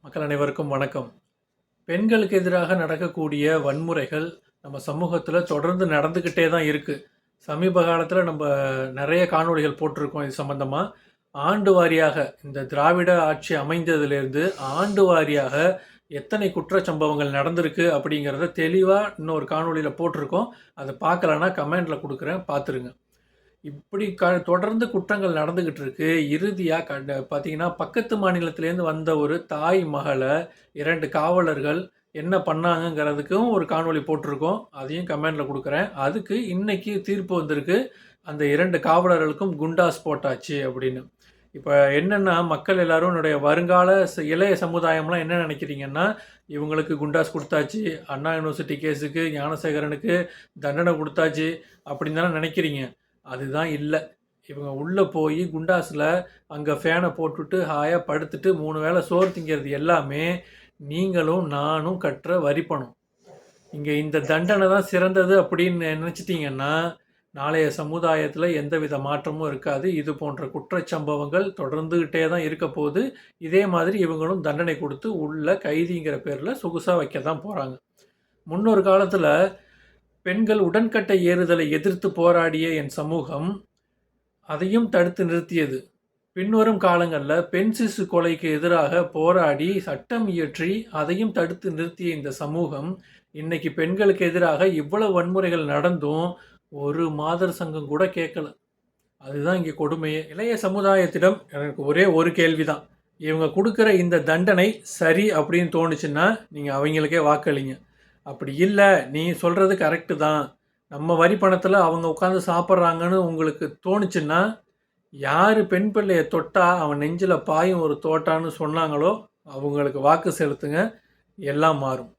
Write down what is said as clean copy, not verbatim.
மக்கள் அனைவருக்கும் வணக்கம். பெண்களுக்கு எதிராக நடக்கக்கூடிய வன்முறைகள் நம்ம சமூகத்தில் தொடர்ந்து நடந்துக்கிட்டே தான் இருக்கு. சமீப காலத்தில் நம்ம நிறைய காணொளிகள் போட்டிருக்கோம் இது சம்பந்தமா. ஆண்டு வாரியாக இந்த திராவிட ஆட்சி அமைந்ததிலிருந்து ஆண்டு வாரியாக எத்தனை குற்றச்சம்பவங்கள் நடந்திருக்கு அப்படிங்கிறத தெளிவாக இன்னொரு காணொளியில் போட்டிருக்கோம். அதை பார்க்கலன்னா கமெண்டில் கொடுக்குறேன், பார்த்துருங்க. இப்படி தொடர்ந்து குற்றங்கள் நடந்துகிட்டு இருக்கு. இறுதியா பார்த்தீங்கன்னா, பக்கத்து மாநிலத்திலேருந்து வந்த ஒரு தாய் மகள 2 காவலர்கள் என்ன பண்ணாங்கங்கிறதுக்கும் ஒரு காணொளி போட்டிருக்கோம். அதையும் கமெண்ட்ல குடுக்குறேன். அதுக்கு இன்னைக்கு தீர்ப்பு வந்திருக்கு. அந்த 2 காவலர்களுக்கும் குண்டாஸ் போட்டாச்சு அப்படின்னு. இப்ப என்னன்னா, மக்கள் எல்லாரும் என்னுடைய வருங்கால இளைய சமுதாயம்லாம் என்ன நினைக்கிறீங்கன்னா, இவங்களுக்கு குண்டாஸ் குடுத்தாச்சு, அண்ணா யூனிவர்சிட்டி கேஸுக்கு ஞானசேகரனுக்கு தண்டனை குடுத்தாச்சு அப்படின்னு தானே நினைக்கிறீங்க. அதுதான் இல்ல. இவங்க உள்ள போயி குண்டாஸ்ல அங்க ஃபேன போட்டுட்டு ஹாயா படுத்துட்டு 3 வேள சோறு திங்கிறது எல்லாமே நீங்களும் நானும் கட்டுற வரி பணம். இங்க இந்த தண்டனை தான் சிறந்தது அப்படின்னு நினைச்சிட்டீங்கன்னா, நாளைய சமுதாயத்துல எந்தவித மாற்றமும் இருக்காது. இது போன்ற குற்றச்சம்பவங்கள் தொடர்ந்துகிட்டே தான் இருக்க போது. இதே மாதிரி இவங்களும் தண்டனை கொடுத்து உள்ள கைதிங்கிற பேர்ல சொகுசா வைக்க தான் போறாங்க. முன்னொரு காலத்துல பெண்கள் உடன்கட்டை ஏறுதலை எதிர்த்து போராடிய என் சமூகம் அதையும் தடுத்து நிறுத்தியது. பின்வரும் காலங்களில் பெண் சிசு கொலைக்கு எதிராக போராடி சட்டம் இயற்றி அதையும் தடுத்து நிறுத்திய இந்த சமூகம் இன்னைக்கு பெண்களுக்கு எதிராக இவ்வளவு வன்முறைகள் நடந்தும் ஒரு மாதர் சங்கம் கூட கேட்கல. அதுதான் இங்கே கொடுமையே. இளைய சமுதாயத்திடம் எனக்கு ஒரே ஒரு கேள்விதான். இவங்க கொடுக்குற இந்த தண்டனை சரி அப்படின்னு தோணுச்சுன்னா நீங்கள் அவங்களுக்கே வாக்களிங்க. அப்படி இல்லை, நீ சொல்கிறது கரெக்டு தான், நம்ம வரி பணத்தில் அவங்க உட்காந்து சாப்பிட்றாங்கன்னு உங்களுக்கு தோணுச்சுன்னா, யார் பெண் பிள்ளையை தொட்டா அவன் நெஞ்சில் பாயும் ஒரு தோட்டான்னு சொன்னாங்களோ அவங்களுக்கு வாக்கு செலுத்துங்க. எல்லாம் மாறும்.